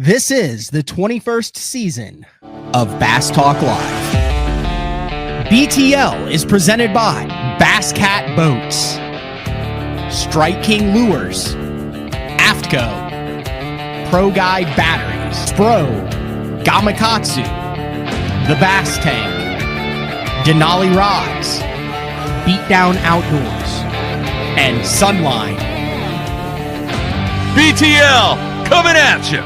This is the 21st season of Bass Talk Live. BTL is presented by Bass Cat Boats, Strike King Lures, AFTCO, Pro Guide Batteries, Spro, Gamakatsu, The Bass Tank, Denali Rods, Beatdown Outdoors, and Sunline. BTL coming at you.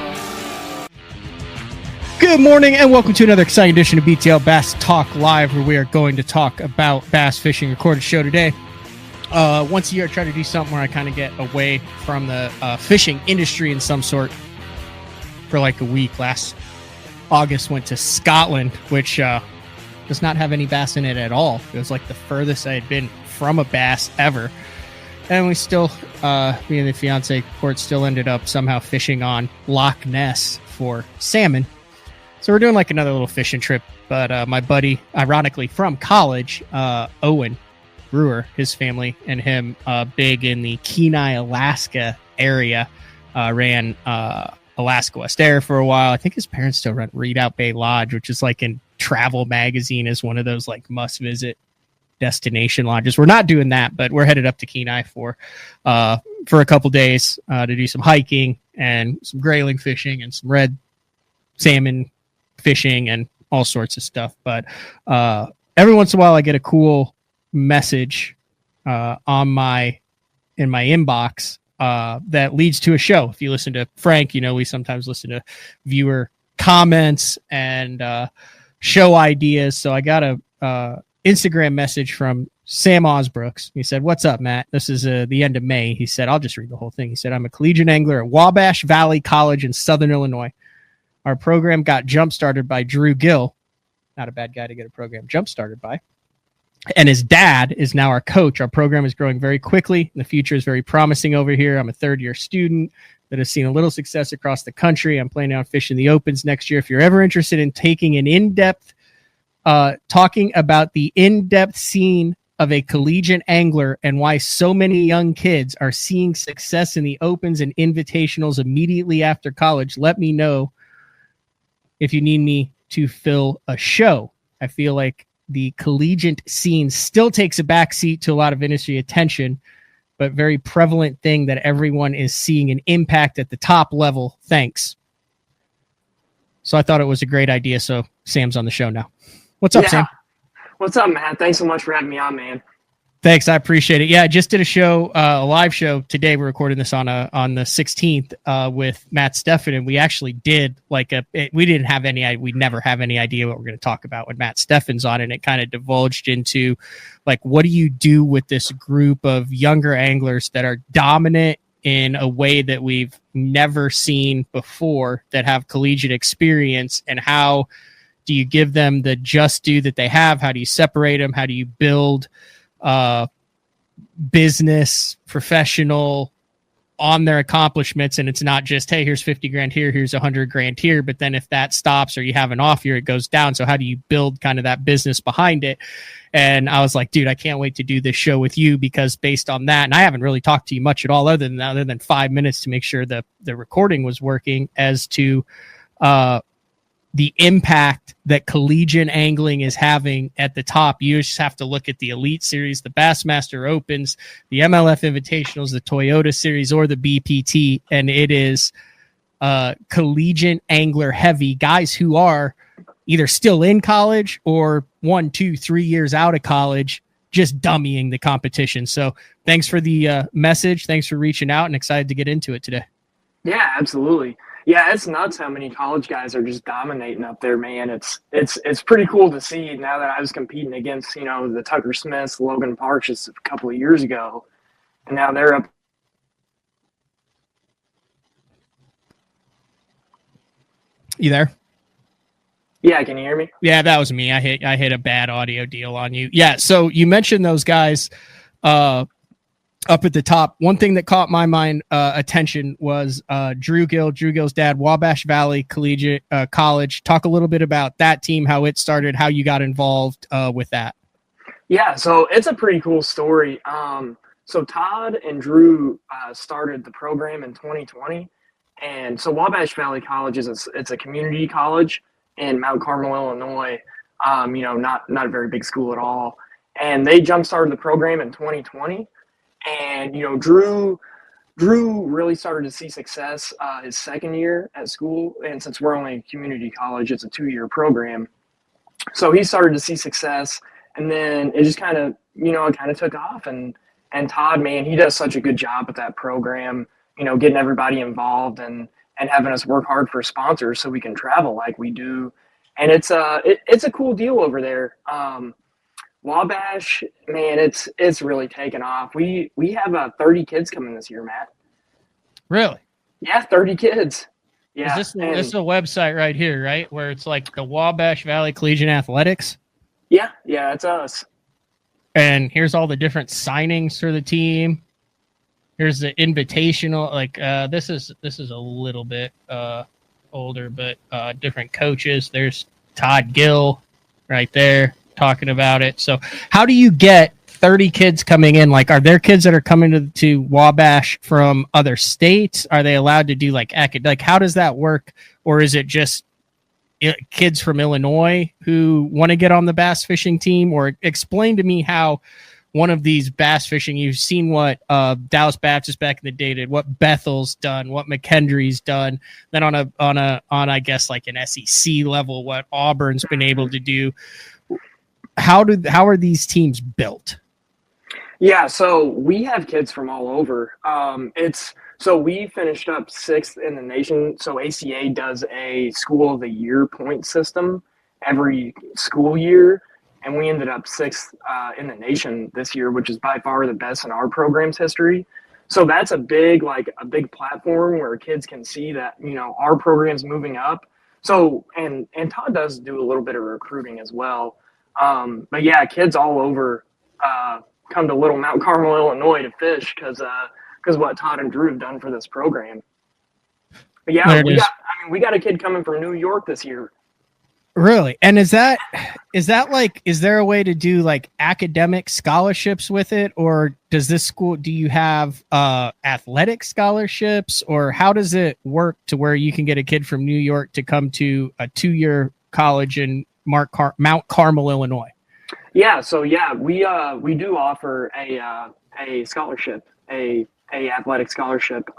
Good morning and welcome to another exciting edition of BTL Bass Talk Live, where we are going to talk about bass fishing. Recorded show today. Once a year I try to do something where I kind of get away from the fishing industry in some sort for like a week. Last August went to Scotland, which does not have any bass in it at all. It was like the furthest I had been from a bass ever. And we still, me and the fiance Court still ended up somehow fishing on Loch Ness for salmon. So we're doing like another little fishing trip, but my buddy, ironically from college, Owen Brewer, his family and him, big in the Kenai, Alaska area, ran Alaska West Air for a while. I think his parents still run Redoubt Bay Lodge, which is like in Travel Magazine as one of those like must visit destination lodges. We're not doing that, but we're headed up to Kenai for a couple days to do some hiking and some grayling fishing and some red salmon fishing and all sorts of stuff. But every once in a while I get a cool message in my inbox that leads to a show. If you listen to Frank, you know we sometimes listen to viewer comments and show ideas. So I got a Instagram message from Sam Ausbrooks. He said, "What's up, Matt? This is the end of May." He said, "I'll just read the whole thing." He said, "I'm a collegiate angler at Wabash Valley College in Southern Illinois. Our program got jump-started by Drew Gill." Not a bad guy to get a program jump-started by. "And his dad is now our coach. Our program is growing very quickly. The future is very promising over here. I'm a third-year student that has seen a little success across the country. I'm planning on fishing the Opens next year. If you're ever interested in taking an in-depth talking about the in-depth scene of a collegiate angler and why so many young kids are seeing success in the Opens and invitationals immediately after college, let me know if you need me to fill a show. I feel like the collegiate scene still takes a backseat to a lot of industry attention, but very prevalent thing that everyone is seeing an impact at the top level. Thanks." So I thought it was a great idea. So Sam's on the show now. What's up, Sam? What's up, Matt? Thanks so much for having me on, man. Thanks, I appreciate it. Yeah, I just did a show, a live show today. We're recording this on the 16th with Matt Steffen, and we actually did we never have any idea what we're going to talk about when Matt Steffen's on, and it kind of divulged into like, what do you do with this group of younger anglers that are dominant in a way that we've never seen before, that have collegiate experience, and how do you give them the just due that they have? How do you separate them? How do you build business, professional on their accomplishments? And it's not just, hey, here's 50 grand here, here's 100 grand here. But then if that stops or you have an off year, it goes down. So how do you build kind of that business behind it? And I was like, dude, I can't wait to do this show with you, because based on that, and I haven't really talked to you much at all other than 5 minutes to make sure the recording was working, as to the impact that collegiate angling is having at the top. You just have to look at the Elite Series, the Bassmaster Opens, the MLF Invitationals, the Toyota Series, or the BPT, and it is collegiate angler heavy. Guys who are either still in college or 1, 2, 3 years out of college, just dummying the competition. So thanks for the message. Thanks for reaching out, and excited to get into it today. Yeah, absolutely. Yeah, it's nuts how many college guys are just dominating up there, man. It's pretty cool to see now that I was competing against, the Tucker Smiths, Logan Parks just a couple of years ago, and now they're up. You there? Yeah, can you hear me? Yeah, that was me. I hit a bad audio deal on you. Yeah, so you mentioned those guys up at the top. One thing that caught my mind attention was Drew Gill, Drew Gill's dad, Wabash Valley Collegiate College. Talk a little bit about that team, how it started, how you got involved with that. Yeah, so it's a pretty cool story. So Todd and Drew started the program in 2020, And so Wabash Valley College it's a community college in Mount Carmel, Illinois. Not a very big school at all. And they jump-started the program in 2020. And, Drew really started to see success his second year at school. And since we're only a community college, it's a 2-year program. So he started to see success. And then it just kind of took off. And Todd, man, he does such a good job with that program, getting everybody involved and having us work hard for sponsors so we can travel like we do. And it's a cool deal over there. Wabash, man, it's really taken off. We have 30 kids coming this year, Matt. Really? Yeah, 30 kids. Yeah. This is a website right here, right? Where it's like the Wabash Valley Collegiate Athletics? Yeah, it's us. And here's all the different signings for the team. Here's the invitational. Like this is a little bit older, but different coaches. There's Todd Gill right there talking about it. So how do you get 30 kids coming in? Like, are there kids that are coming to Wabash from other states? Are they allowed to do like how does that work? Or is it just kids from Illinois who want to get on the bass fishing team? Or explain to me how one of these bass fishing, you've seen what Dallas Baptist back in the day did, what Bethel's done, what McKendree's done, then on I guess like an SEC level, what Auburn's been able to do. How are these teams built? Yeah, so we have kids from all over. So we finished up 6th in the nation. So ACA does a School of the Year point system every school year, and we ended up 6th in the nation this year, which is by far the best in our program's history. So that's a big platform where kids can see that our program's moving up. So and Todd does do a little bit of recruiting as well. But yeah, kids all over come to Little Mount Carmel, Illinois to fish because what Todd and Drew have done for this program. But yeah, we got a kid coming from New York this year. Really? And is there a way to do like academic scholarships with it, or do you have athletic scholarships, or how does it work to where you can get a kid from New York to come to a 2-year college in Mount Carmel, Illinois? Yeah, so we do offer a scholarship, a athletic scholarship.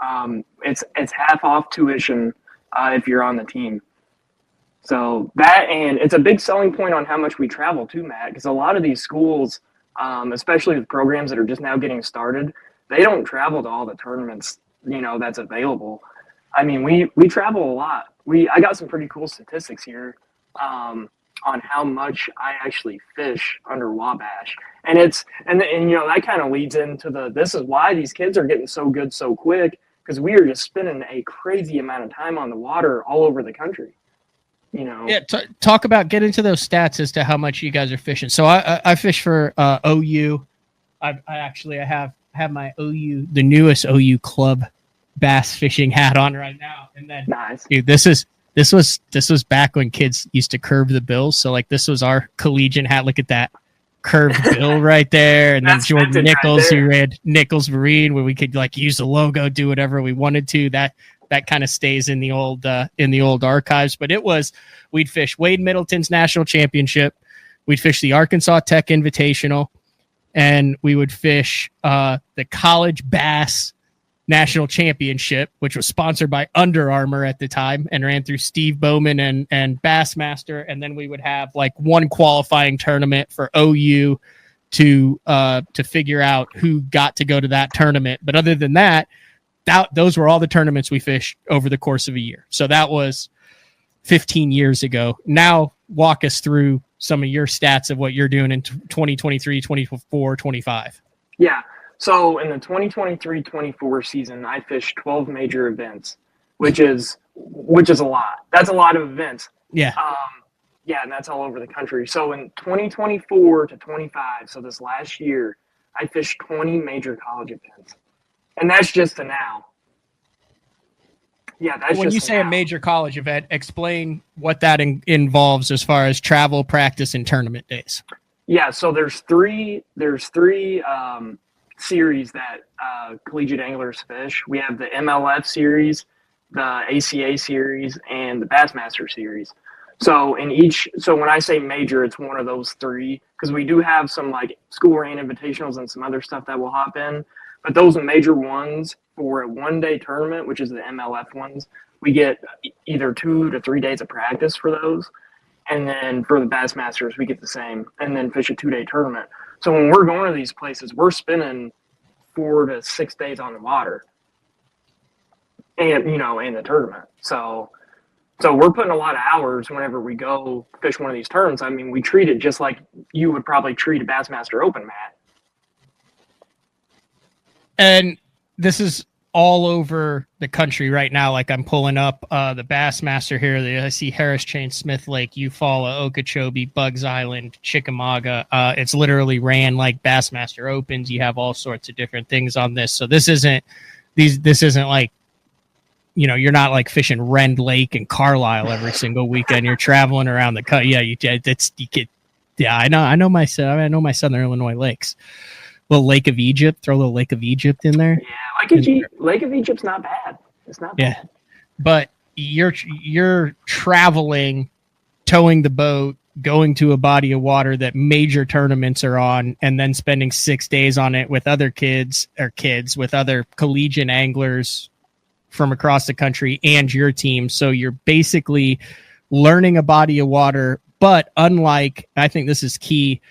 It's half off tuition if you're on the team. So that, and it's a big selling point on how much we travel too, Matt, because a lot of these schools, especially with programs that are just now getting started, they don't travel to all the tournaments, that's available. I mean, we travel a lot. I got some pretty cool statistics here on how much I actually fish under Wabash. And that kind of leads into this is why these kids are getting so good so quick, because we are just spending a crazy amount of time on the water all over the country. Yeah, get into those stats as to how much you guys are fishing. So I fish for OU. I have my OU, the newest OU club bass fishing hat on right now. And then, nice. Dude, this was back when kids used to curve the bills. So like this was our collegiate hat. Look at that curved bill right there. And then Jordan Nichols, who ran Nichols Marine, where we could like use the logo, do whatever we wanted to. That kind of stays in the old archives. But we'd fish Wade Middleton's national championship. We'd fish the Arkansas Tech Invitational, and we would fish the college bass national championship, which was sponsored by Under Armour at the time and ran through Steve Bowman and Bassmaster. And then we would have like one qualifying tournament for OU to figure out who got to go to that tournament. But other than that, those were all the tournaments we fished over the course of a year. So that was 15 years ago. Now walk us through some of your stats of what you're doing in 2023, 24, 25. Yeah. So in the 2023-24 season, I fished 12 major events, which is a lot. That's a lot of events. Yeah. And that's all over the country. So in 2024 to 25, so this last year, I fished 20 major college events. And that's just to now. Yeah, that's when you say a major college event, explain what that involves as far as travel, practice, and tournament days. Yeah, so there's three series that collegiate anglers fish. We have the MLF series, the ACA series, and the Bassmaster series. So when I say major, it's one of those three, because we do have some like school ran invitationals and some other stuff that will hop in. But those are major ones for a 1-day tournament, which is the MLF ones. We get either 2 to 3 days of practice for those. And then for the Bassmasters, we get the same, and then fish a 2-day tournament. So when we're going to these places, we're spending 4 to 6 days on the water, and in the tournament. So we're putting a lot of hours whenever we go fish one of these tournaments. I mean, we treat it just like you would probably treat a Bassmaster Open, Matt. And this is all over the country right now. Like I'm pulling up the Bassmaster here. I see Harris Chain, Smith Lake, Eufaula, Okeechobee, Bugs Island, Chickamauga. It's literally ran like Bassmaster Opens. You have all sorts of different things on this. So this isn't like, you're not like fishing Rend Lake and Carlisle every single weekend. You're traveling around the cut. Yeah, I know my Southern Illinois lakes. Little Lake of Egypt, throw a little Lake of Egypt in there. Yeah, Lake of Egypt's not bad. It's not bad. Yeah, but you're traveling, towing the boat, going to a body of water that major tournaments are on, and then spending 6 days on it with other kids with other collegiate anglers from across the country and your team. So you're basically learning a body of water, but unlike, I think this is key.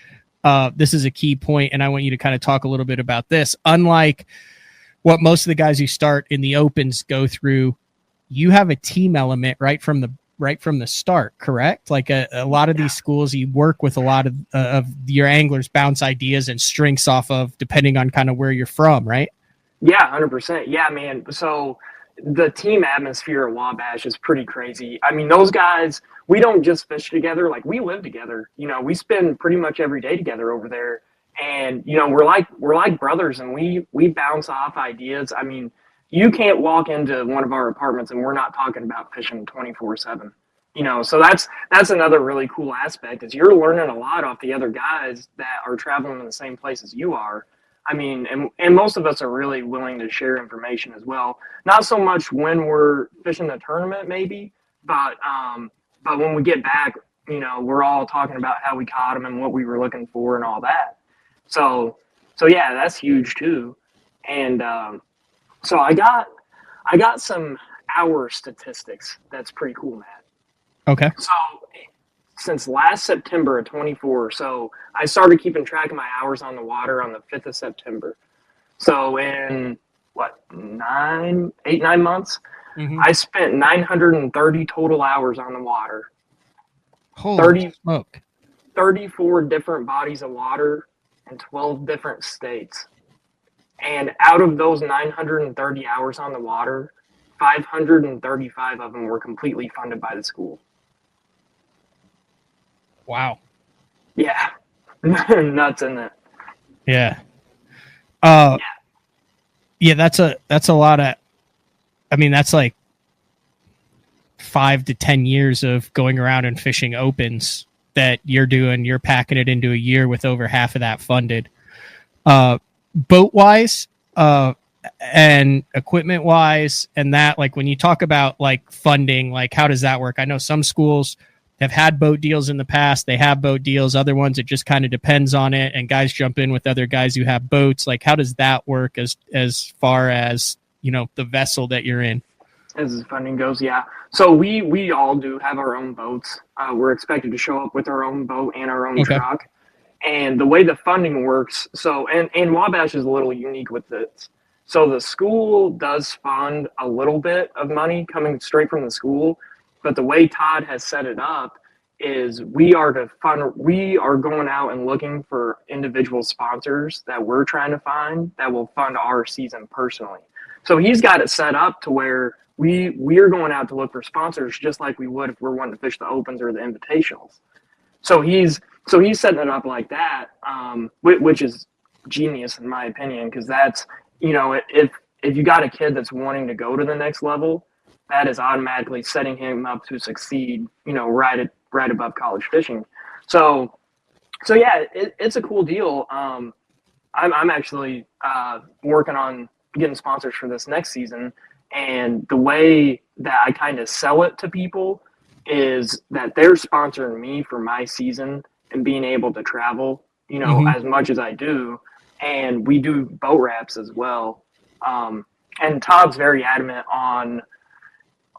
This is a key point, and I want you to kind of talk a little bit about this. Unlike what most of the guys who start in the opens go through, you have a team element right from the start, correct? Like a lot of these schools, you work with a lot of your anglers, bounce ideas and strengths off of, depending on kind of where you're from, right? Yeah, 100%. Yeah, man. So the team atmosphere at Wabash is pretty crazy. I mean, those guys, we don't just fish together. Like, we live together. We spend pretty much every day together over there. And, we're like brothers, and we bounce off ideas. I mean, you can't walk into one of our apartments and we're not talking about fishing 24/7. So that's another really cool aspect, is you're learning a lot off the other guys that are traveling in the same place as you are. I mean, and most of us are really willing to share information as well. Not so much when we're fishing the tournament, maybe, but when we get back, we're all talking about how we caught them and what we were looking for and all that. So yeah, that's huge too. And so I got some hour statistics. That's pretty cool, Matt. Okay. So since last September of 24, so I started keeping track of my hours on the water on the 5th of September. So in 9 months, I spent 930 total hours on the water. Holy smoke. 34 different bodies of water in 12 different states. And out of those 930 hours on the water, 535 of them were completely funded by the school. Wow. Yeah. Nuts, isn't it? Yeah. Yeah, that's a lot of, I mean, that's like 5 to 10 years of going around and fishing opens that you're packing it into a year with over half of that funded. Boat wise, and equipment wise, and that, like, when you talk about like funding, like, how does that work? I know some schools have had boat deals in the past. They have boat deals. Other ones, it just kind of depends on it. And guys jump in with other guys who have boats. Like, how does that work as far as, the vessel that you're in? As funding goes, yeah. So we all do have our own boats. We're expected to show up with our own boat and our own truck. And the way the funding works, so, and Wabash is a little unique with this. So the school does fund a little bit of money coming straight from the school, but the way Todd has set it up is we are going out and looking for individual sponsors that we're trying to find that will fund our season personally. So he's got it set up to where we're going out to look for sponsors just like we would if we're wanting to fish the opens or the invitationals. So he's setting it up like that, which is genius in my opinion, because that's, if you got a kid that's wanting to go to the next level, that is automatically setting him up to succeed, right above college fishing. So yeah, it's a cool deal. I'm actually working on getting sponsors for this next season, And the way that I kind of sell it to people is that they're sponsoring me for my season and being able to travel, as much as I do. And we do boat wraps as well. And Todd's very adamant on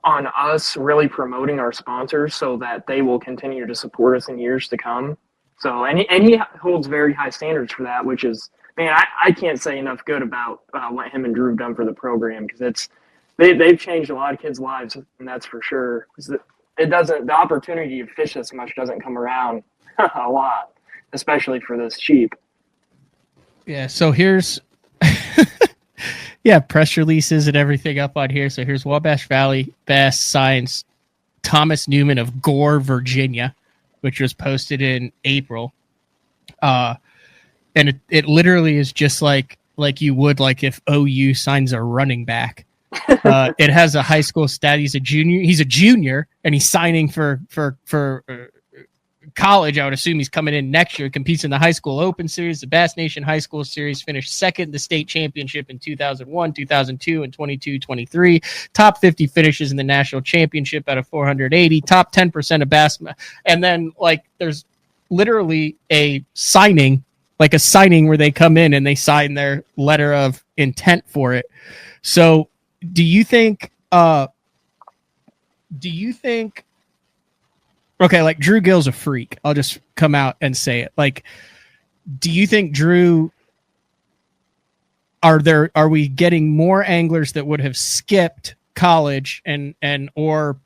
us really promoting our sponsors so that they will continue to support us in years to come. So, and he holds very high standards for that, which is, man, I can't say enough good about what him and Drew have done for the program, because they've changed a lot of kids' lives, and that's for sure. The opportunity to fish this much doesn't come around a lot, especially for this cheap. Yeah, so here's press releases and everything up on here. So here's Wabash Valley Bass signs Thomas Newman of Gore, Virginia, which was posted in April. And it literally is just like you would like if OU signs a running back. It has a high school stat. He's a junior, and he's signing for college. I would assume he's coming in next year. Competes in the high school open series, the Bass Nation High School Series. Finished second in the state championship in 2001, 2002, and 22-23. Top 50 finishes in the national championship out of 480. Top 10% of bass. And then there's literally a signing where they come in and they sign their letter of intent for it. So do you think okay, like Drew Gill's a freak. I'll just come out and say it. Like, do you think Drew, are we getting more anglers that would have skipped college and or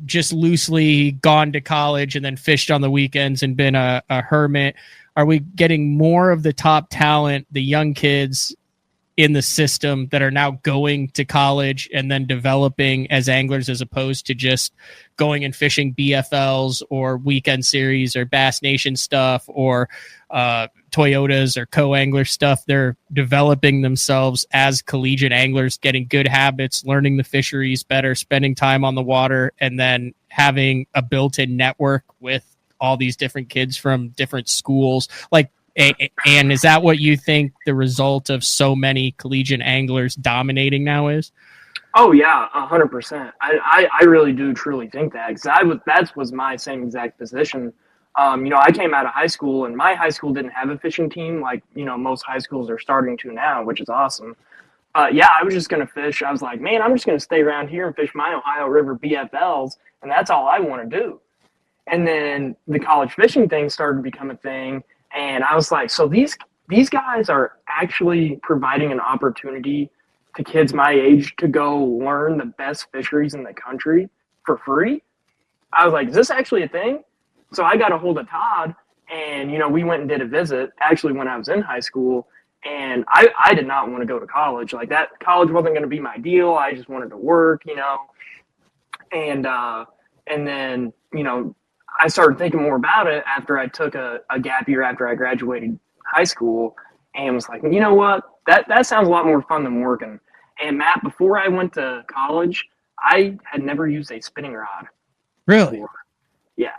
just loosely gone to college and then fished on the weekends and been a hermit? Are we getting more of the top talent, the young kids in the system that are now going to college and then developing as anglers, as opposed to just going and fishing BFLs or weekend series or Bass Nation stuff or Toyotas or co-angler stuff? They're developing themselves as collegiate anglers, getting good habits, learning the fisheries better, spending time on the water, and then having a built-in network with all these different kids from different schools. And is that what you think the result of so many collegiate anglers dominating now is? Oh yeah, 100%. I really do truly think that, because that was my same exact position. I came out of high school, and my high school didn't have a fishing team like most high schools are starting to now, which is awesome. I was just gonna fish. I was like, man, I'm just gonna stay around here and fish my Ohio River BFLs, and that's all I want to do. And then the college fishing thing started to become a thing. And I was like, so these guys are actually providing an opportunity to kids my age to go learn the best fisheries in the country for free? I was like, is this actually a thing? So I got a hold of Todd, and, we went and did a visit, actually when I was in high school, and I did not want to go to college. Like, that college wasn't going to be my deal. I just wanted to work, and then, I started thinking more about it after I took a gap year after I graduated high school, and was like, you know what? That sounds a lot more fun than working. And Matt, before I went to college, I had never used a spinning rod. Really? Before. Yeah.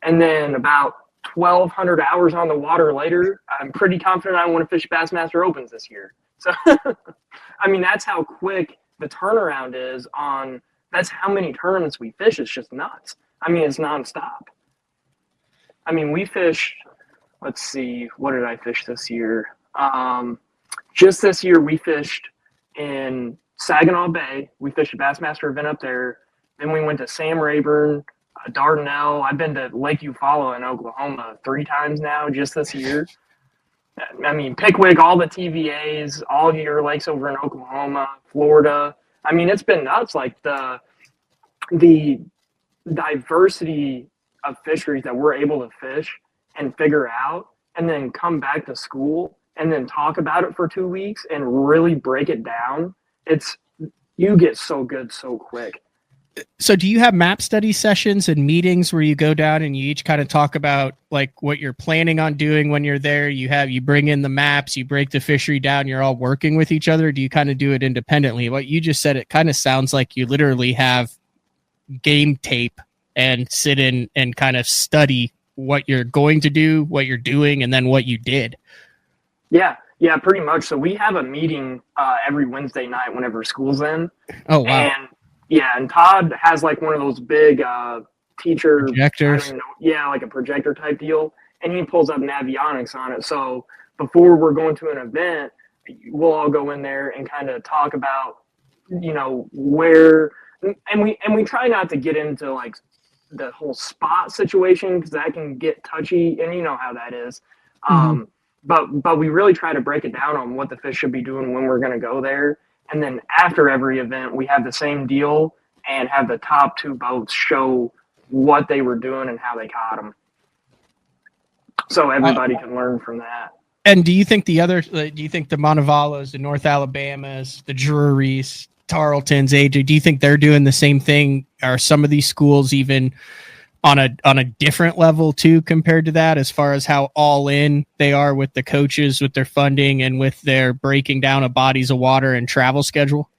And then about 1,200 hours on the water later, I'm pretty confident I want to fish Bassmaster Opens this year. So, I mean, that's how quick the turnaround is on. That's how many tournaments we fish. It's just nuts. I mean, it's nonstop. I mean, we fished, let's see, what did I fish this year? Just this year, we fished in Saginaw Bay. We fished a Bassmaster event up there. Then we went to Sam Rayburn, Dardanelle. I've been to Lake Eufaula in Oklahoma 3 times now just this year. I mean, Pickwick, all the TVAs, all your lakes over in Oklahoma, Florida. I mean, it's been nuts. Like, the diversity of fisheries that we're able to fish and figure out, and then come back to school and then talk about it for 2 weeks and really break it down. You get so good so quick. So do you have map study sessions and meetings where you go down and you each kind of talk about like what you're planning on doing when you're there? You bring in the maps, you break the fishery down, you're all working with each other. Do you kind of do it independently? What you just said, it kind of sounds like you literally have game tape and sit in and kind of study what you're going to do, what you're doing, and then what you did. Yeah, Yeah, pretty much. So we have a meeting every Wednesday night whenever school's in. Oh, wow. And yeah, and Todd has like one of those big teacher Projectors. I don't know, yeah, like a projector type deal, and he pulls up Navionics on it. So before we're going to an event, we'll all go in there and kind of talk about, where, and we try not to get into like the whole spot situation because that can get touchy, and you know how that is. But we really try to break it down on what the fish should be doing when we're going to go there. And then after every event, we have the same deal and have the top 2 boats show what they were doing and how they caught them. So everybody can learn from that. And do you think the Montevallos, the North Alabamas, the Drurys, Tarletons, AJ, do you think they're doing the same thing? Are some of these schools even on a different level too, compared to that, as far as how all in they are with the coaches, with their funding, and with their breaking down of bodies of water and travel schedule?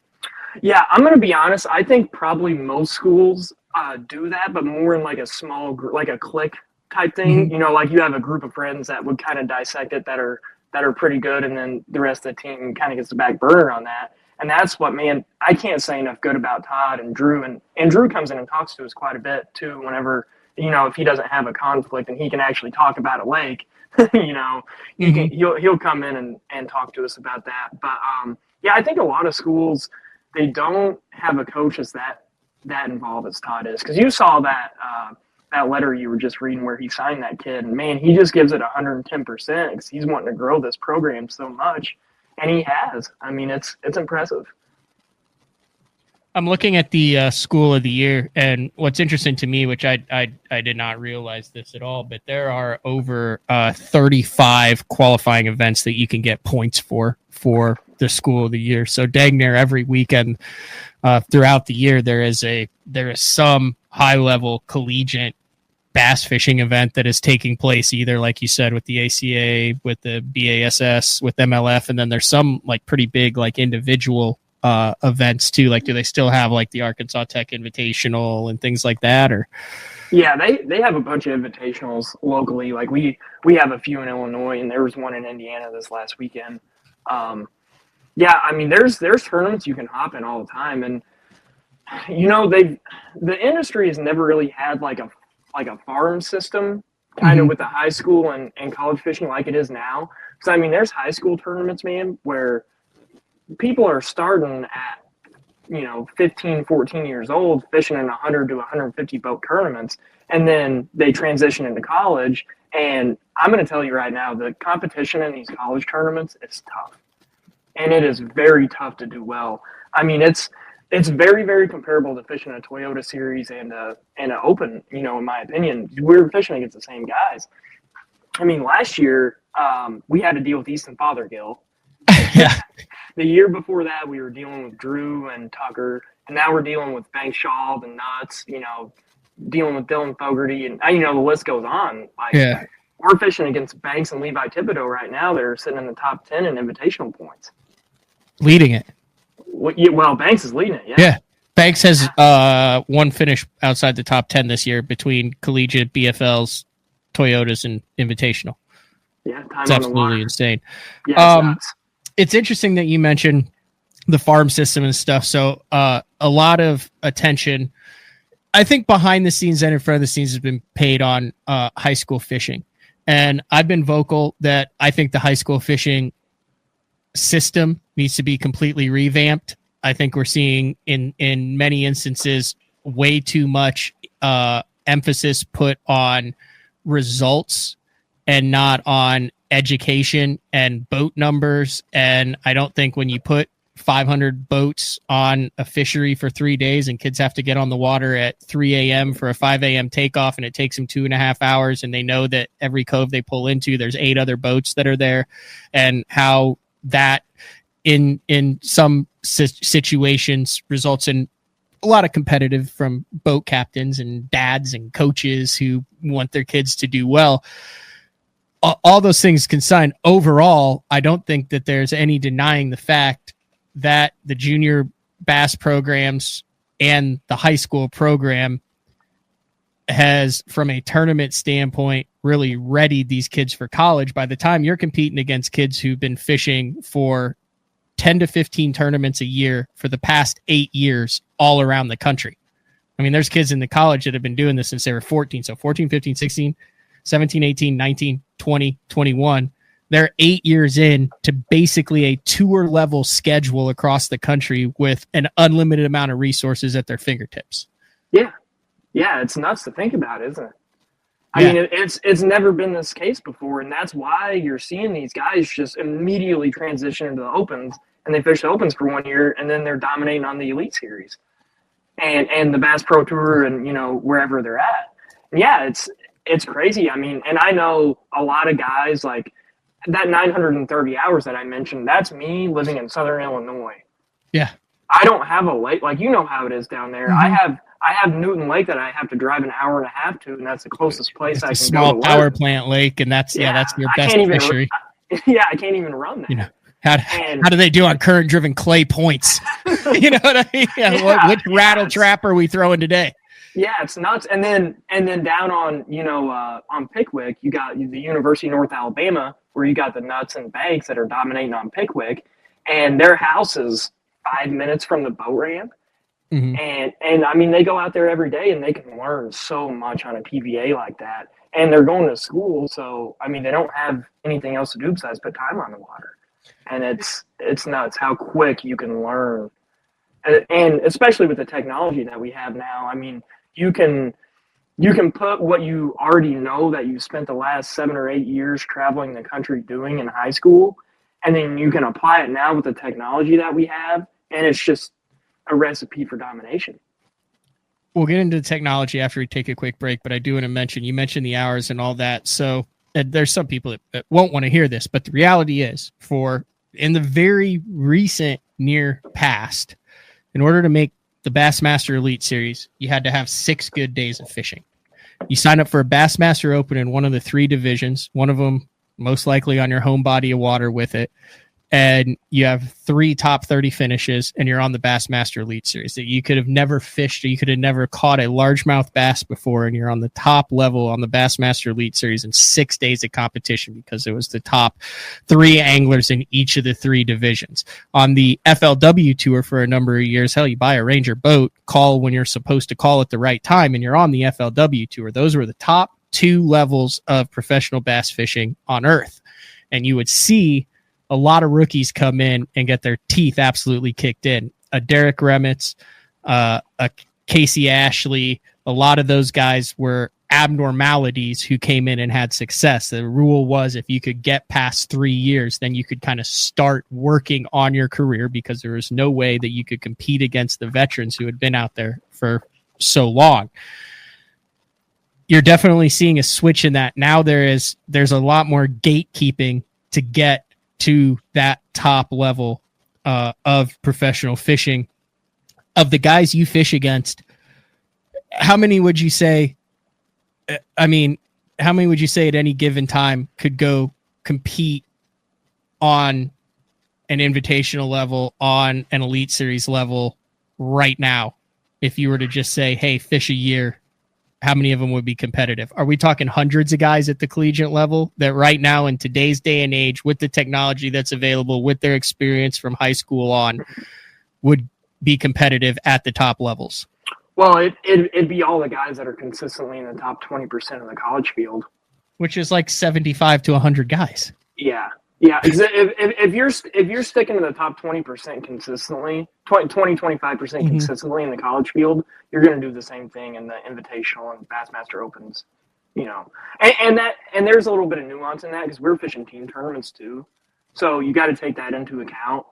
Yeah, I'm going to be honest. I think probably most schools do that, but more in like a small group, like a clique type thing. Like you have a group of friends that would kind of dissect it that are pretty good, and then the rest of the team kind of gets the back burner on that. And that's what, man, I can't say enough good about Todd and Drew. And Drew comes in and talks to us quite a bit too, whenever, if he doesn't have a conflict and he can actually talk about a lake, he'll come in and talk to us about that. But yeah, I think a lot of schools, they don't have a coach that's that involved as Todd is. Because you saw that letter you were just reading where he signed that kid, and man, he just gives it 110% because he's wanting to grow this program so much. And he has. I mean, it's impressive. I'm looking at the school of the year, and what's interesting to me, which I did not realize this at all, but there are over 35 qualifying events that you can get points for the school of the year. So dang near every weekend throughout the year, there is some high level collegiate bass fishing event that is taking place, either like you said with the ACA, with the BASS, with MLF, and then there's some like pretty big like individual events too. Like, do they still have like the Arkansas Tech Invitational and things like that? Or yeah, they have a bunch of invitationals locally. Like we have a few in Illinois, and there was one in Indiana this last weekend. Yeah, I mean, there's tournaments you can hop in all the time, and the industry has never really had like a farm system kind of with the high school and college fishing like it is now. So I mean, there's high school tournaments, man, where people are starting at 15, 14 years old fishing in 100 to 150 boat tournaments, and then they transition into college. And I'm going to tell you right now, the competition in these college tournaments is tough, and it is very tough to do well. I mean, it's very, very comparable to fishing a Toyota Series and an Open. In my opinion, we're fishing against the same guys. I mean, last year we had to deal with Easton Fothergill. yeah, The year before that, we were dealing with Drew and Tucker, and now we're dealing with Banks Shaw, the Nuts. Dealing with Dylan Fogarty, and the list goes on. Like, we're fishing against Banks and Levi Thibodeau right now. They're sitting in the top 10 in invitational points, leading it. Well, Banks is leading it. Yeah. Banks has one finish outside the top 10 this year between collegiate, BFLs, Toyotas, and invitational. Yeah, it's absolutely insane. Yeah, it's interesting that you mentioned the farm system and stuff. So a lot of attention, I think, behind the scenes and in front of the scenes has been paid on high school fishing. And I've been vocal that I think the high school fishing system needs to be completely revamped. I think we're seeing in many instances way too much emphasis put on results and not on education and boat numbers. And I don't think when you put 500 boats on a fishery for 3 days and kids have to get on the water at 3 a.m. for a 5 a.m. takeoff, and it takes them 2.5 hours, and they know that every cove they pull into, there's 8 other boats that are there, and how that in some situations results in a lot of competitive from boat captains and dads and coaches who want their kids to do well. All those things consigned, overall, I don't think that there's any denying the fact that the junior bass programs and the high school program has, from a tournament standpoint, really readied these kids for college. By the time you're competing against kids who've been fishing for 10 to 15 tournaments a year for the past 8 years all around the country. I mean, there's kids in the college that have been doing this since they were 14. So 14, 15, 16, 17, 18, 19, 20, 21. They're 8 years in to basically a tour level schedule across the country with an unlimited amount of resources at their fingertips. Yeah. Yeah. It's nuts to think about, isn't it? I mean, it's never been this case before. And that's why you're seeing these guys just immediately transition into the opens, and they fish the opens for 1 year, and then they're dominating on the Elite Series and the Bass Pro Tour and, wherever they're at. And yeah, it's crazy. I mean, and I know a lot of guys like that 930 hours that I mentioned, that's me living in Southern Illinois. Yeah. I don't have a lake, like, how it is down there. Mm-hmm. I have Newton Lake that I have to drive an hour and a half to, and that's the closest place I can go. Small power plant lake, and that's your best fishery. I can't even run that. How do they do on current-driven clay points? You know what I mean? Yeah, which rattle trap are we throwing today? Yeah, it's nuts. And then down on Pickwick, you got the University of North Alabama, where you got the Nuts and Banks that are dominating on Pickwick, and their house is 5 minutes from the boat ramp. Mm-hmm. And I mean, they go out there every day and they can learn so much on a PVA like that. And they're going to school, so I mean, they don't have anything else to do besides put time on the water. And it's nuts how quick you can learn, and especially with the technology that we have now. I mean, you can put what you already know that you spent the last 7 or 8 years traveling the country doing in high school, and then you can apply it now with the technology that we have, and it's just a recipe for domination. We'll get into the technology after we take a quick break, but I do want to mention, you mentioned the hours and all that. So there's some people that won't want to hear this, but the reality is, in the very recent near past, in order to make the Bassmaster Elite Series, you had to have 6 good days of fishing. You sign up for a Bassmaster Open in one of the 3 divisions, one of them most likely on your home body of water with it, and you have 3 top 30 finishes, and you're on the Bassmaster Elite Series. That you could have never fished, or you could have never caught a largemouth bass before, and you're on the top level on the Bassmaster Elite Series in 6 days of competition because it was the top 3 anglers in each of the 3 divisions. On the FLW Tour for a number of years, hell, you buy a Ranger boat, call when you're supposed to call at the right time, and you're on the FLW Tour. Those were the top 2 levels of professional bass fishing on earth. And you would see a lot of rookies come in and get their teeth absolutely kicked in. A Derek Remitz, a Casey Ashley, a lot of those guys were abnormalities who came in and had success. The rule was if you could get past 3 years, then you could kind of start working on your career, because there was no way that you could compete against the veterans who had been out there for so long. You're definitely seeing a switch in that. Now there's a lot more gatekeeping to get to that top level of professional fishing. Of the guys you fish against, how many would you say, how many would you say at any given time could go compete on an invitational level, on an Elite Series level right now? If you were to just say, hey, fish a year, how many of them would be competitive? Are we talking hundreds of guys at the collegiate level that right now in today's day and age, with the technology that's available, with their experience from high school on, would be competitive at the top levels? Well, it'd be all the guys that are consistently in the top 20% of the college field, which is like 75 to 100 guys. Yeah. If you're sticking to the top 20% consistently, 25% consistently in the college field, you're going to do the same thing in the Invitational and Bassmaster Opens, and there's a little bit of nuance in that because we're fishing team tournaments too, so you got to take that into account.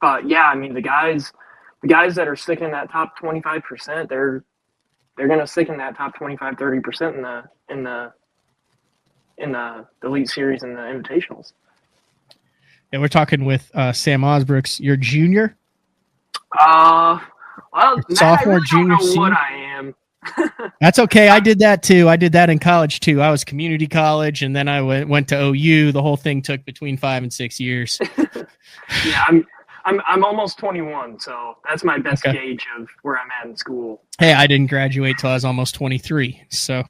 But yeah, I mean the guys that are sticking in that top 25%, they're going to stick in that top 25-30% in the Elite Series and the Invitationals. And we're talking with Sam Ausbrooks. You're junior? Well, sophomore, junior, senior. What I am. That's okay. I did that too. I did that in college too. I was community college, and then I went to OU. The whole thing took between 5 and 6 years. Yeah, I'm almost 21, so that's my best Okay. gauge of where I'm at in school. Hey, I didn't graduate till I was almost 23, so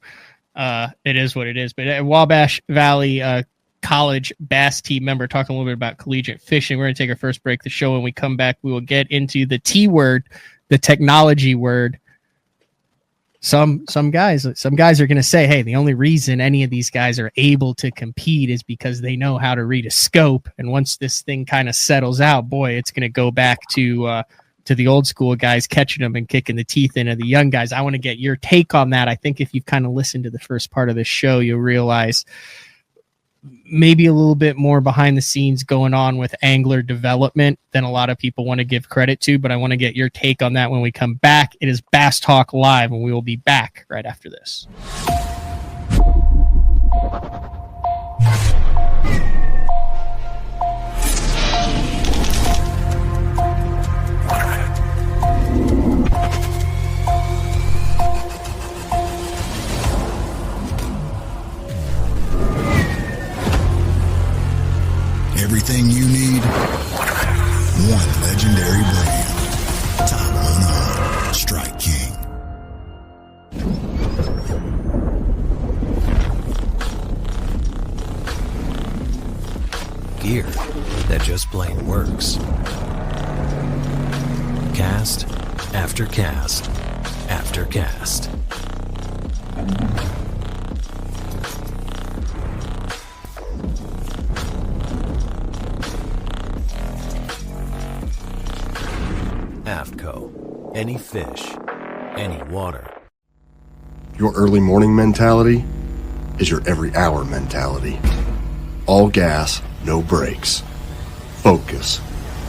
it is what it is. But at Wabash Valley College bass team member, talking a little bit about collegiate fishing. We're going to take our first break of the show. When we come back, we will get into the T word, the technology word. Some guys are going to say, hey, the only reason any of these guys are able to compete is because they know how to read a scope. And once this thing kind of settles out, boy, it's going to go back to the old school guys catching them and kicking the teeth into the young guys. I want to get your take on that. I think if you've kind of listened to the first part of the show, you'll realize maybe a little bit more behind the scenes going on with angler development than a lot of people want to give credit to, but I want to get your take on that when we come back. It is Bass Talk Live, and we will be back right after this. Everything you need, one legendary brand. Top 100, Strike King. Gear that just plain works. Cast after cast after cast. AFTCO. Any fish, any water. Your early morning mentality is your every hour mentality. All gas, no brakes. Focus,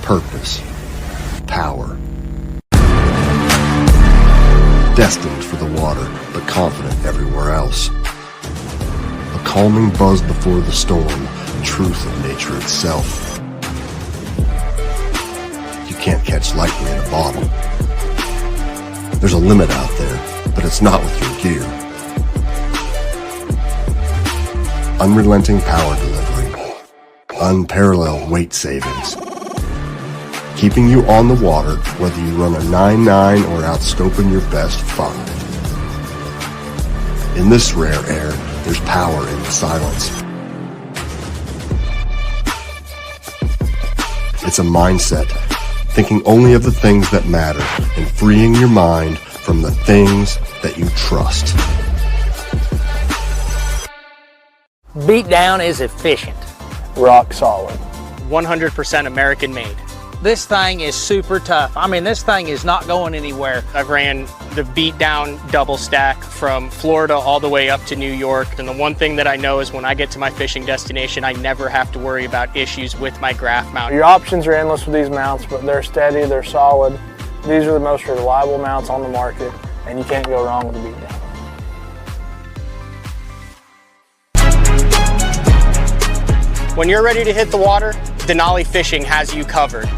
purpose, power. Destined for the water, but confident everywhere else. A calming buzz before the storm, truth of nature itself. Can't catch lightning in a bottle. There's a limit out there, but it's not with your gear. Unrelenting power delivery, unparalleled weight savings, keeping you on the water whether you run a 9.9 or outscoping your best 5. In this rare air, there's power in the silence. It's a mindset, thinking only of the things that matter and freeing your mind from the things that you trust. Beatdown is efficient. Rock solid. 100% American made. This thing is super tough. I mean, this thing is not going anywhere. I've ran the Beatdown double stack from Florida all the way up to New York. And the one thing that I know is when I get to my fishing destination, I never have to worry about issues with my graph mount. Your options are endless with these mounts, but they're steady, they're solid. These are the most reliable mounts on the market, and you can't go wrong with the Beatdown. When you're ready to hit the water, Denali Fishing has you covered.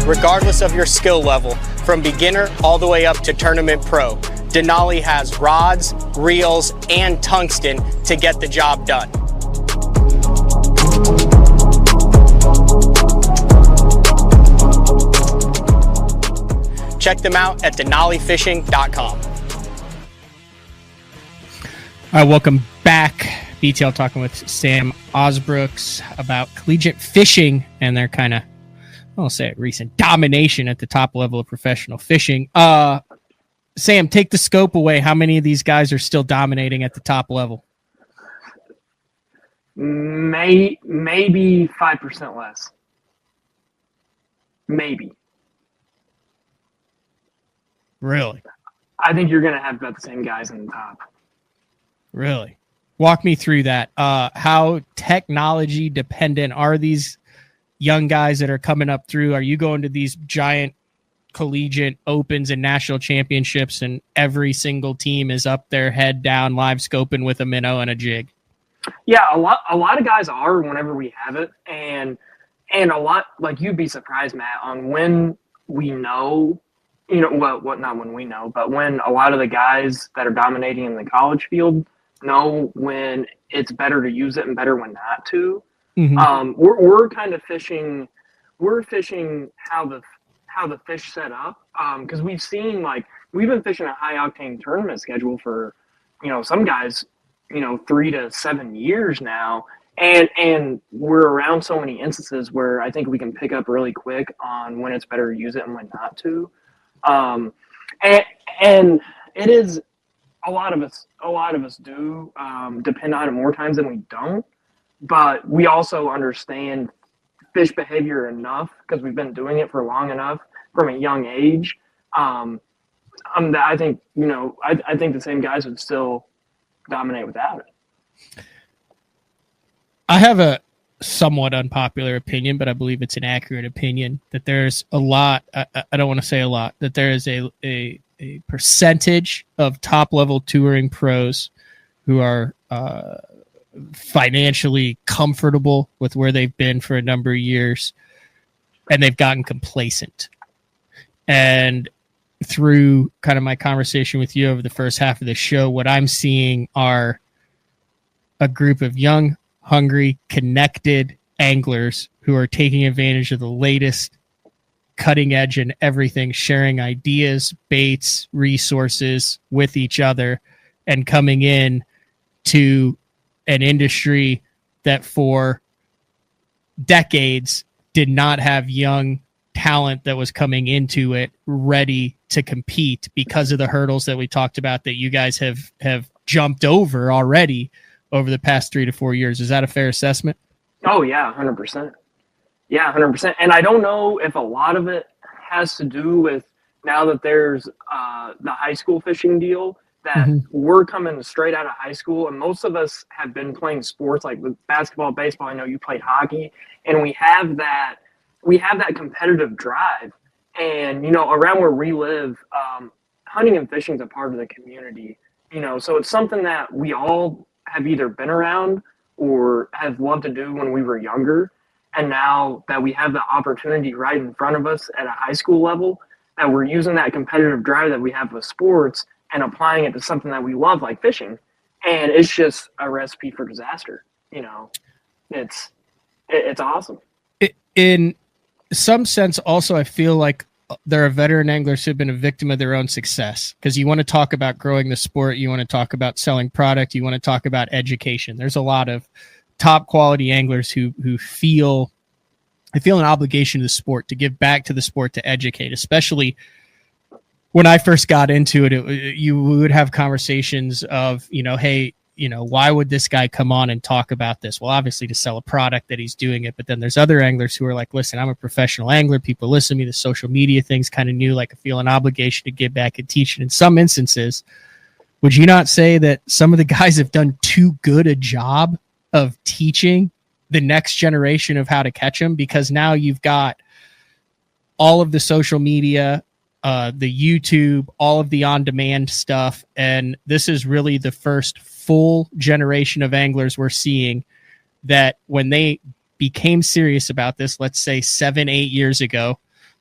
Regardless of your skill level, from beginner all the way up to tournament pro, Denali has rods, reels, and tungsten to get the job done. Check them out at denalifishing.com. All right, welcome back. BTL talking with Sam Ausbrooks about collegiate fishing and their kind of, I'll say it, recent domination at the top level of professional fishing. Sam, take the scope away. How many of these guys are still dominating at the top level? Maybe 5% less. Maybe. Really? I think you're going to have about the same guys in the top. Really? Walk me through that. How technology dependent are these young guys that are coming up through? Are you going to these giant collegiate opens and national championships and every single team is up there head down live scoping with a minnow and a jig? Yeah, a lot of guys are whenever we have it, and a lot, like, you'd be surprised, Matt, on when we know, not when we know, but when a lot of the guys that are dominating in the college field know when it's better to use it and better when not to. We're kind of fishing. We're fishing how the fish set up, because we've been fishing a high octane tournament schedule for, some guys, 3 to 7 years now, and we're around so many instances where I think we can pick up really quick on when it's better to use it and when not to. And it is a lot of us do depend on it more times than we don't, but we also understand fish behavior enough because we've been doing it for long enough from a young age. I think I think the same guys would still dominate without it. I have a somewhat unpopular opinion, but I believe it's an accurate opinion that there's a lot. I don't want to say a lot, that there is a percentage of top level touring pros who are financially comfortable with where they've been for a number of years, and they've gotten complacent. And through kind of my conversation with you over the first half of the show, what I'm seeing are a group of young, hungry, connected anglers who are taking advantage of the latest cutting edge and everything, sharing ideas, baits, resources with each other, and coming in to an industry that for decades did not have young talent that was coming into it ready to compete because of the hurdles that we talked about that you guys have jumped over already over the past 3 to 4 years. Is that a fair assessment? Oh yeah, 100%. Yeah, 100%. And I don't know if a lot of it has to do with now that there's the high school fishing deal, that we're coming straight out of high school, and most of us have been playing sports like with basketball, baseball. I know you played hockey, and we have that competitive drive. And around where we live, hunting and fishing is a part of the community. So it's something that we all have either been around or have loved to do when we were younger. And now that we have the opportunity right in front of us at a high school level, that we're using that competitive drive that we have with sports and applying it to something that we love, like fishing. And it's just a recipe for disaster. It's awesome. In some sense, also, I feel like there are veteran anglers who have been a victim of their own success, because you want to talk about growing the sport, you want to talk about selling product, you want to talk about education. There's a lot of top quality anglers who feel an obligation to the sport, to give back to the sport, to educate. Especially when I first got into it, you would have conversations of, hey, why would this guy come on and talk about this? Well, obviously to sell a product that he's doing it. But then there's other anglers who are like, listen, I'm a professional angler. People listen to me. The social media thing's kind of new. Like, I feel an obligation to give back and teach. And in some instances, would you not say that some of the guys have done too good a job of teaching the next generation of how to catch them? Because now you've got all of the social media, the YouTube, all of the on-demand stuff. And this is really the first full generation of anglers we're seeing that when they became serious about this, let's say 7-8 years ago,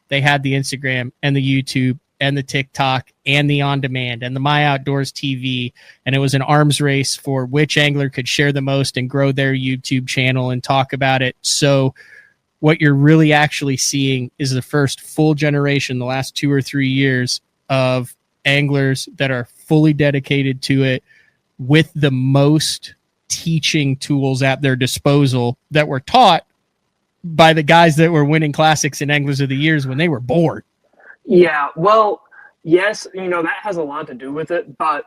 they had the Instagram and the YouTube and the TikTok and the on-demand and the My Outdoors TV. And it was an arms race for which angler could share the most and grow their YouTube channel and talk about it. So what you're really actually seeing is the first full generation, the last 2 or 3 years, of anglers that are fully dedicated to it, with the most teaching tools at their disposal that were taught by the guys that were winning classics and anglers of the years when they were born. Yeah, well, yes, that has a lot to do with it. But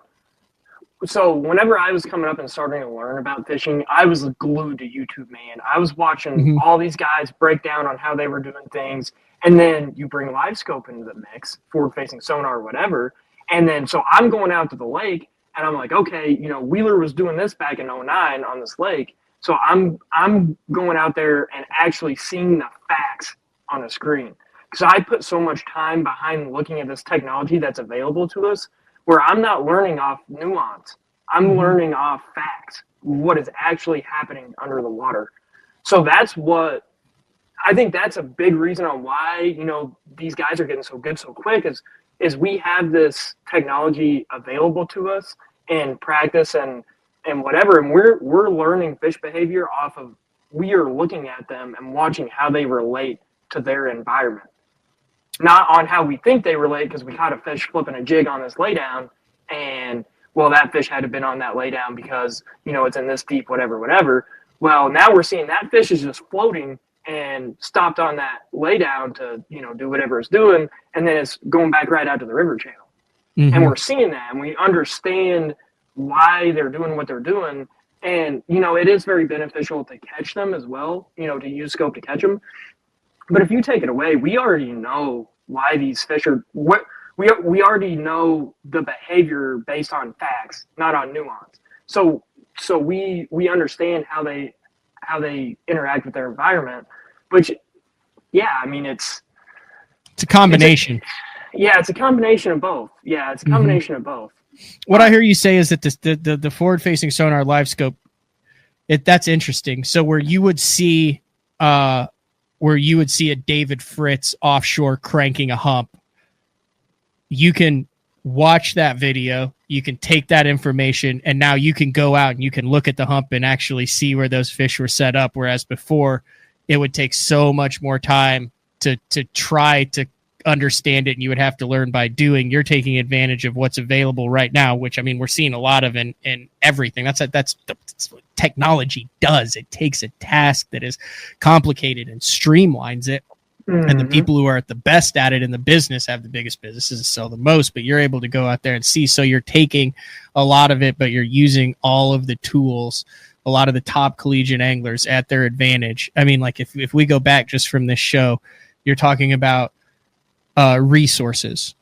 so whenever I was coming up and starting to learn about fishing, I was glued to YouTube, man. I was watching all these guys break down on how they were doing things. And then you bring live scope into the mix, forward facing sonar or whatever. And then, so I'm going out to the lake and I'm like, okay, Wheeler was doing this back in 2009 on this lake. So I'm going out there and actually seeing the facts on a screen. Because I put so much time behind looking at this technology that's available to us, where I'm not learning off nuance. I'm learning off facts, what is actually happening under the water. So that's what, I think that's a big reason on why, these guys are getting so good so quick is we have this technology available to us in practice and whatever. And we're learning fish behavior off of we are looking at them and watching how they relate to their environment. Not on how we think they relate, because we caught a fish flipping a jig on this laydown, and well, that fish had to have been on that laydown because, it's in this deep, whatever. Well, now we're seeing that fish is just floating and stopped on that laydown to, do whatever it's doing, and then it's going back right out to the river channel. Mm-hmm. And we're seeing that, and we understand why they're doing what they're doing. And, it is very beneficial to catch them as well, to use scope to catch them. But if you take it away, we already know why these fish are what we already know the behavior based on facts, not on nuance. So we understand how they interact with their environment, which, yeah, I mean, it's a combination. It's a combination of both. Yeah, it's a combination of both. What I hear you say is that the forward-facing sonar live scope, that's interesting. So where you would see a David Fritz offshore cranking a hump, you can watch that video, you can take that information, and now you can go out and you can look at the hump and actually see where those fish were set up, whereas before it would take so much more time to try to understand it, and you would have to learn by doing. You're taking advantage of what's available right now, which, I mean, we're seeing a lot of in everything. That's what technology does. It takes a task that is complicated and streamlines it. Mm-hmm. And the people who are at the best at it in the business have the biggest businesses to sell the most, but you're able to go out there and see. So you're taking a lot of it, but you're using all of the tools, a lot of the top collegiate anglers at their advantage. I mean, like if we go back just from this show, you're talking about resources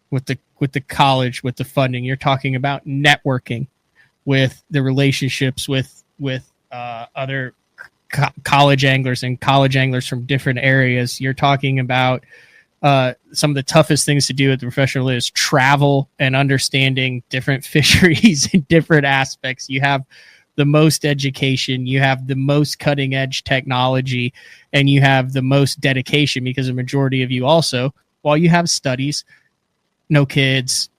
with the college, with the funding. You're talking about networking with the relationships with other college anglers and college anglers from different areas. You're talking about some of the toughest things to do at the professional is travel and understanding different fisheries and different aspects. You have the most education, you have the most cutting edge technology, and you have the most dedication, because a majority of you also, while you have studies, no kids,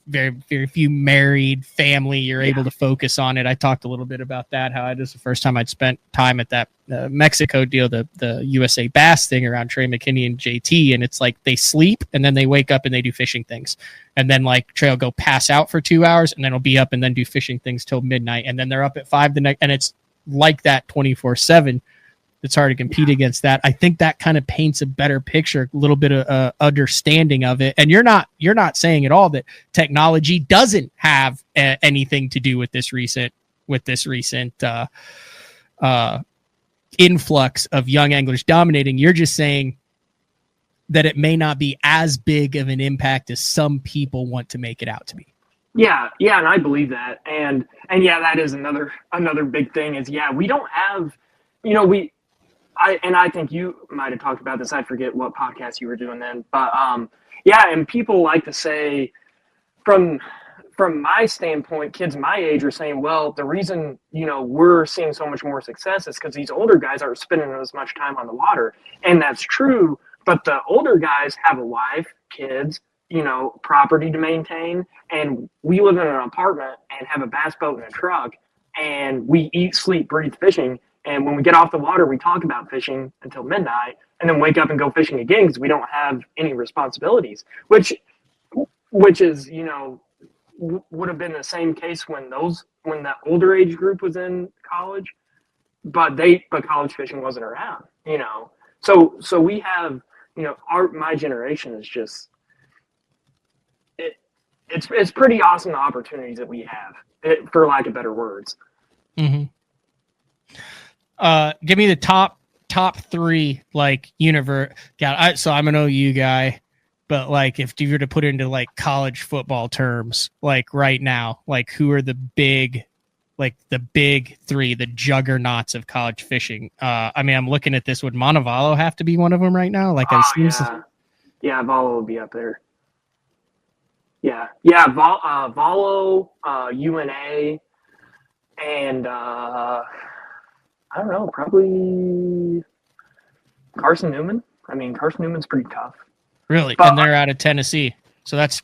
very, very few married, family, you're able to focus on it. I talked a little bit about that, how it was the first time I'd spent time at that Mexico deal, the USA Bass thing around Trey McKinney and JT. And it's like they sleep and then they wake up and they do fishing things. And then like Trey will go pass out for 2 hours and then he'll be up and then do fishing things till midnight. And then they're up at 5 the next, and it's like that 24/7. It's hard to compete against that. I think that kind of paints a better picture, a little bit of understanding of it. And you're not saying at all that technology doesn't have anything to do with this recent influx of young anglers dominating. You're just saying that it may not be as big of an impact as some people want to make it out to be. Yeah, and I believe that. And yeah, that is another big thing is, we don't have, I think you might have talked about this. I forget what podcast you were doing then, but and people like to say, from my standpoint, kids my age are saying, well, the reason we're seeing so much more success is because these older guys aren't spending as much time on the water, and that's true. But the older guys have a wife, kids, property to maintain, and we live in an apartment and have a bass boat and a truck, and we eat, sleep, breathe fishing. And when we get off the water, we talk about fishing until midnight and then wake up and go fishing again because we don't have any responsibilities, which is, would have been the same case when that older age group was in college, but college fishing wasn't around, So we have, my generation is just, it's pretty awesome, the opportunities that we have, for lack of better words. Mm-hmm. Give me the top three, like, universe. So I'm an OU guy, but like if you were to put it into like college football terms, like right now, like who are the big three, the juggernauts of college fishing? I mean, I'm looking at this. Would Montevallo have to be one of them right now? Like, Vallo would be up there. Vallo, UNA, and I don't know, probably Carson Newman. I mean, Carson Newman's pretty tough. Really? But, and they're out of Tennessee. So that's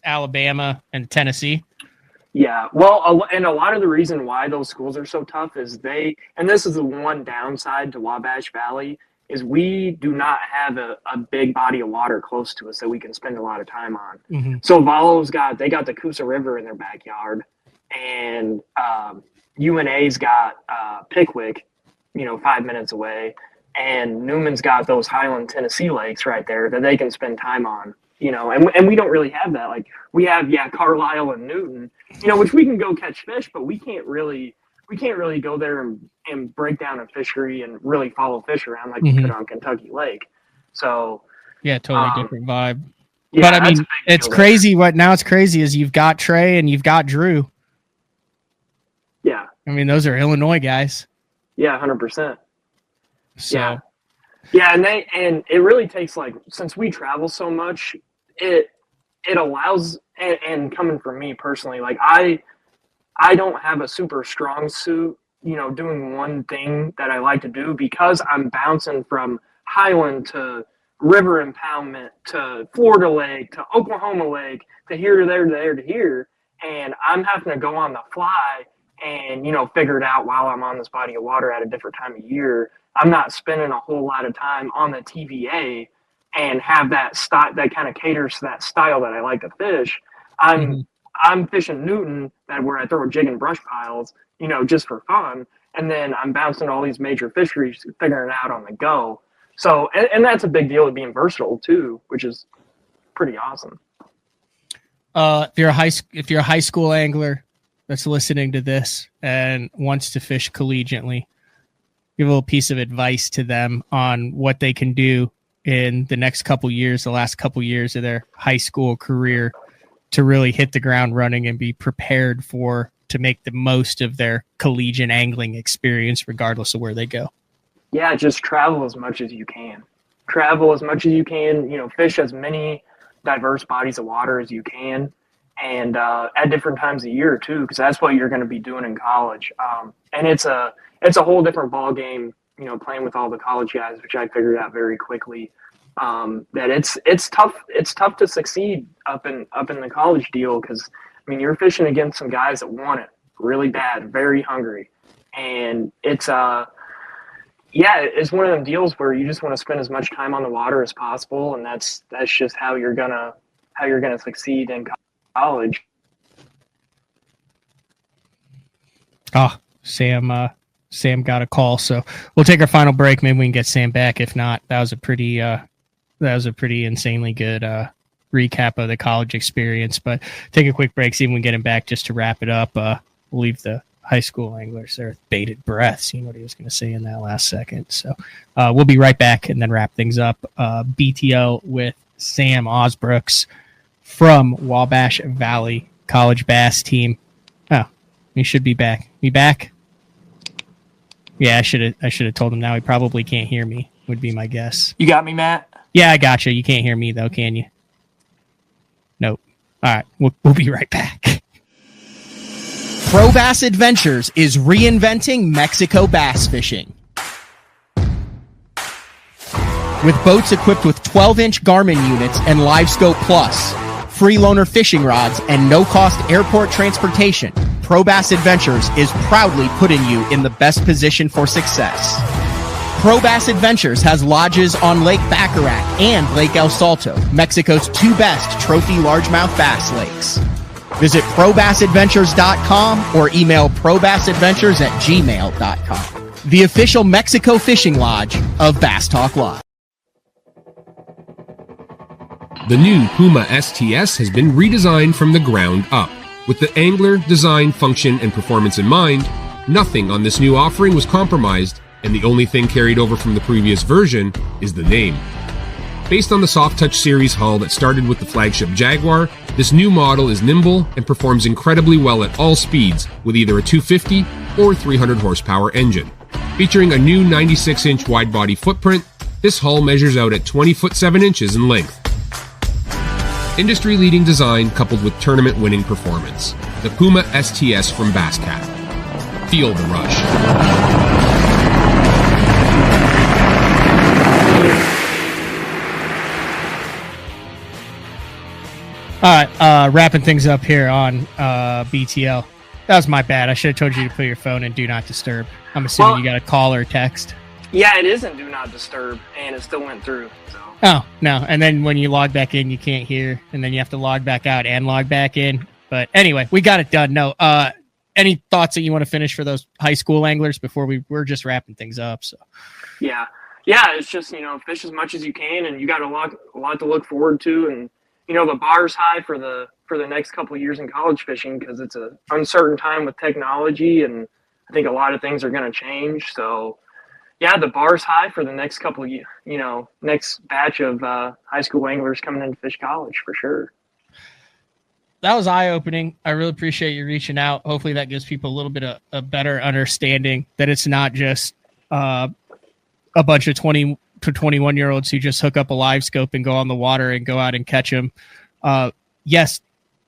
Alabama and Tennessee. Yeah, well, and a lot of the reason why those schools are so tough is and this is the one downside to Wabash Valley, is we do not have a big body of water close to us that we can spend a lot of time on. Mm-hmm. So they got the Coosa River in their backyard, and UNA's got Pickwick, 5 minutes away, and Newman's got those Highland, Tennessee lakes right there that they can spend time on. And we don't really have that. Like we have, Carlisle and Newton, which we can go catch fish, but we can't really go there and break down a fishery and really follow fish around like we could on Kentucky Lake. So yeah, totally different vibe. Yeah, but I mean, it's crazy. It's crazy is you've got Trey and you've got Drew. Yeah, I mean, those are Illinois guys. Yeah, 100%. So. Yeah, and it really takes, since we travel so much, it allows, and coming from me personally, I don't have a super strong suit, doing one thing that I like to do, because I'm bouncing from Highland to river impoundment to Florida Lake to Oklahoma Lake to here to there to there to here, and I'm having to go on the fly and, figure it out while I'm on this body of water at a different time of year. I'm not spending a whole lot of time on the TVA and have that that kind of caters to that style that I like to fish. I'm fishing Newton where I throw jig and brush piles, just for fun. And then I'm bouncing all these major fisheries, figuring it out on the go. So, and that's a big deal of being versatile too, which is pretty awesome. If you're a high school angler that's listening to this and wants to fish collegiately, give a little piece of advice to them on what they can do in the next couple years, the last couple years of their high school career, to really hit the ground running and be prepared to make the most of their collegiate angling experience, regardless of where they go. Yeah, just travel as much as you can. Fish as many diverse bodies of water as you can, and at different times of year too, because that's what you're going to be doing in college. And it's a whole different ball game, playing with all the college guys, which I figured out very quickly. That it's tough to succeed up in the college deal, because you're fishing against some guys that want it really bad, very hungry, and it's one of them deals where you just want to spend as much time on the water as possible, and that's just how you're gonna succeed in college. Oh, Sam got a call, so we'll take our final break. Maybe we can get Sam back. If not, that was a pretty insanely good recap of the college experience. But take a quick break, see if we can get him back just to wrap it up. We'll leave the high school anglers there with bated breath, seeing what he was going to say in that last second. So we'll be right back and then wrap things up. BTL with Sam Ausbrooks from Wabash Valley College Bass Team. Oh, he should be back. You back? Yeah, I should have told him now. He probably can't hear me, would be my guess. You got me, Matt? Yeah, I got you. You can't hear me, though, can you? Nope. All right, we'll be right back. Pro Bass Adventures is reinventing Mexico bass fishing. With boats equipped with 12-inch Garmin units and LiveScope Plus, free loaner fishing rods, and no-cost airport transportation, Pro Bass Adventures is proudly putting you in the best position for success. Pro Bass Adventures has lodges on Lake Baccarat and Lake El Salto, Mexico's two best trophy largemouth bass lakes. Visit ProBassAdventures.com or email ProBassAdventures@gmail.com. The official Mexico fishing lodge of Bass Talk Live. The new Puma STS has been redesigned from the ground up. With the angler, design, function, and performance in mind, nothing on this new offering was compromised, and the only thing carried over from the previous version is the name. Based on the Soft Touch series hull that started with the flagship Jaguar, this new model is nimble and performs incredibly well at all speeds with either a 250 or 300 horsepower engine. Featuring a new 96-inch wide-body footprint, this hull measures out at 20 foot 7 inches in length. Industry-leading design coupled with tournament-winning performance. The Puma STS from Basscat. Feel the rush. All right, wrapping things up here on BTL. That was my bad. I should have told you to put your phone in Do Not Disturb. I'm assuming you got a call or a text. Yeah, it isn't Do Not Disturb, and it still went through. So. Oh, no. And then when you log back in, you can't hear, and then you have to log back out and log back in. But anyway, we got it done. No, any thoughts that you want to finish for those high school anglers before we're just wrapping things up? So. Yeah, it's just, fish as much as you can, and you got a lot to look forward to, and the bar's high for the next couple of years in college fishing because it's an uncertain time with technology, and I think a lot of things are going to change. So, yeah, the bar's high for the next couple of next batch of high school anglers coming into fish college for sure. That was eye-opening. I really appreciate you reaching out. Hopefully that gives people a little bit of a better understanding that it's not just a bunch of 20 to 21-year-olds who just hook up a live scope and go on the water and go out and catch them. Yes,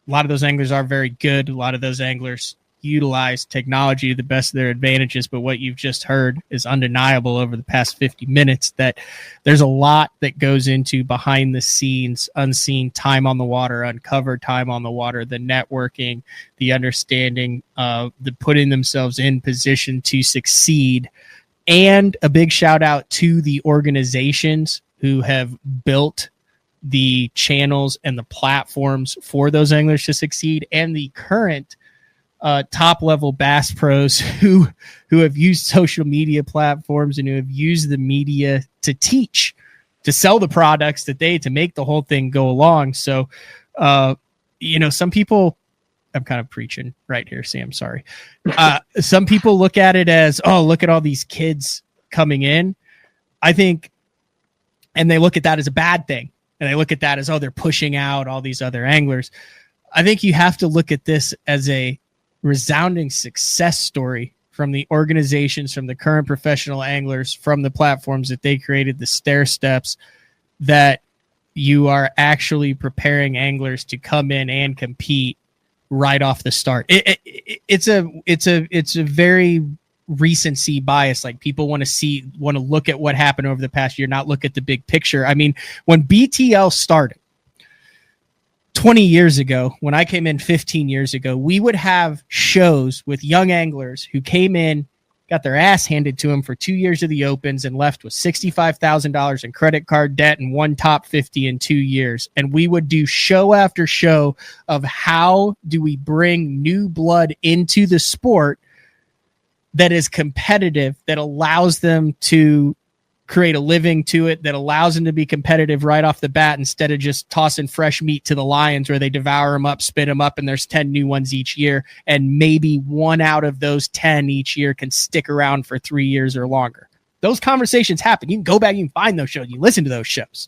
a lot of those anglers are very good. A lot of those anglers utilize technology to the best of their advantages, but what you've just heard is undeniable over the past 50 minutes that there's a lot that goes into behind the scenes, unseen time on the water, uncovered time on the water, the networking, the understanding, the putting themselves in position to succeed. And a big shout out to the organizations who have built the channels and the platforms for those anglers to succeed, and the current top level bass pros who have used social media platforms and who have used the media to teach, to sell the products to make the whole thing go along. So, some people, I'm kind of preaching right here, Sam. Sorry. Some people look at it as, oh, look at all these kids coming in. I think, and they look at that as a bad thing. And they look at that as, oh, they're pushing out all these other anglers. I think you have to look at this as a resounding success story from the organizations, from the current professional anglers, from the platforms that they created, the stair steps, that you are actually preparing anglers to come in and compete right off the start. It's a very recency bias. Like, people want to look at what happened over the past year, not look at the big picture. I mean, when BTL started 20 years ago, when I came in 15 years ago, we would have shows with young anglers who came in, got their ass handed to them for 2 years of the opens, and left with $65,000 in credit card debt and one top 50 in 2 years. And we would do show after show of how do we bring new blood into the sport that is competitive, that allows them to create a living to it, that allows them to be competitive right off the bat instead of just tossing fresh meat to the lions where they devour them up, spit them up, and there's 10 new ones each year. And maybe one out of those 10 each year can stick around for 3 years or longer. Those conversations happen. You can go back, you can find those shows, you listen to those shows.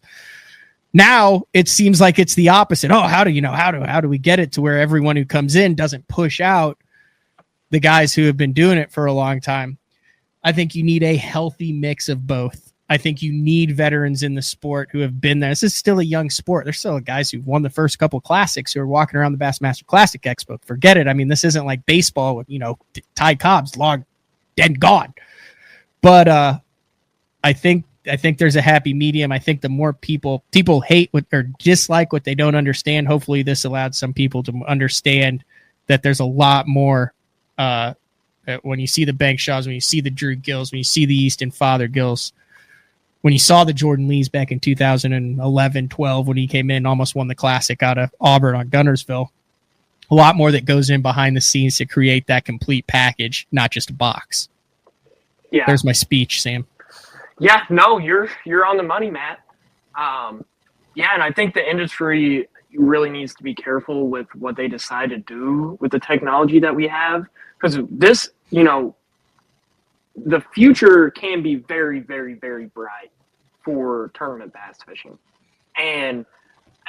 Now it seems like it's the opposite. Oh, how do we get it to where everyone who comes in doesn't push out the guys who have been doing it for a long time? I think you need a healthy mix of both. I think you need veterans in the sport who have been there. This is still a young sport. There's still guys who've won the first couple classics who are walking around the Bassmaster Classic Expo. Forget it. I mean, this isn't like baseball with, Ty Cobb's long dead gone. But I think there's a happy medium. I think the more people hate or dislike what they don't understand, hopefully this allowed some people to understand that there's a lot more. When you see the Bankshaws, when you see the Drew Gills, when you see the Easton Fothergills, when you saw the Jordan Lees back in 2011, 12, when he came in and almost won the Classic out of Auburn on Guntersville, a lot more that goes in behind the scenes to create that complete package, not just a box. Yeah. There's my speech, Sam. Yeah, no, you're on the money, Matt. Yeah, and I think the industry really needs to be careful with what they decide to do with the technology that we have, because this, the future can be very, very, very bright for tournament bass fishing. And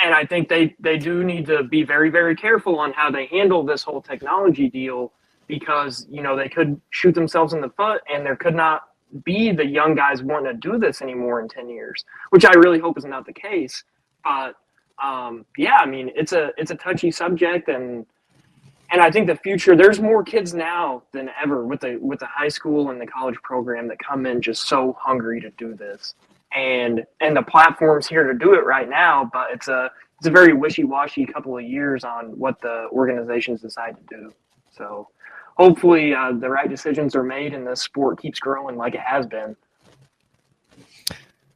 I think they do need to be very, very careful on how they handle this whole technology deal, because, they could shoot themselves in the foot, and there could not be the young guys wanting to do this anymore in 10 years, which I really hope is not the case. But yeah, I mean, it's a touchy subject, and I think the future, there's more kids now than ever with the high school and the college program that come in just so hungry to do this. And the platform's here to do it right now, but it's a it's a very wishy-washy couple of years on what the organizations decide to do. So hopefully the right decisions are made and the sport keeps growing like it has been.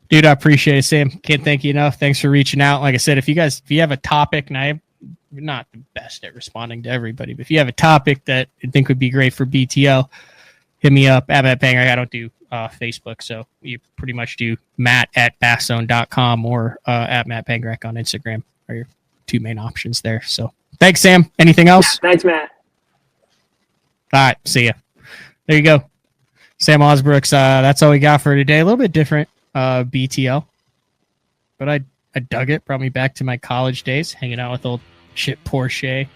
Dude, I appreciate it, Sam. Can't thank you enough. Thanks for reaching out. Like I said, if you have a topic, and I'm not the best at responding to everybody, but if you have a topic that you think would be great for BTL, hit me up at Matt Pangrek. I don't do Facebook, so you pretty much do matt@basszone.com or at Matt Pangrek on Instagram are your two main options there. So thanks, Sam. Anything else? Yeah, thanks, Matt. All right, see ya. There you go. Sam Ausbrooks. That's all we got for today. A little bit different BTL, but I dug it. Brought me back to my college days, hanging out with old Chip Porsche,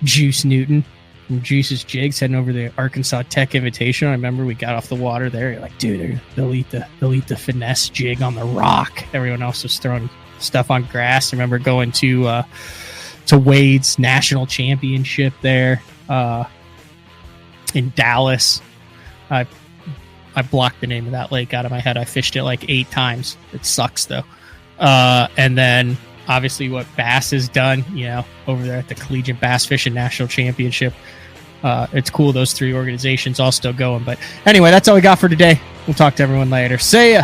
Juice Newton from Juice's Jigs, heading over the Arkansas Tech Invitational. I remember we got off the water there. You're like, dude, they'll eat the finesse jig on the rock. Everyone else was throwing stuff on grass. I remember going to Wade's national championship there in Dallas. I blocked the name of that lake out of my head. I fished it like 8 times. It sucks though. And then obviously what Bass has done, over there at the Collegiate Bass Fishing National Championship. It's cool. Those 3 organizations all still going. But anyway, that's all we got for today. We'll talk to everyone later. See ya.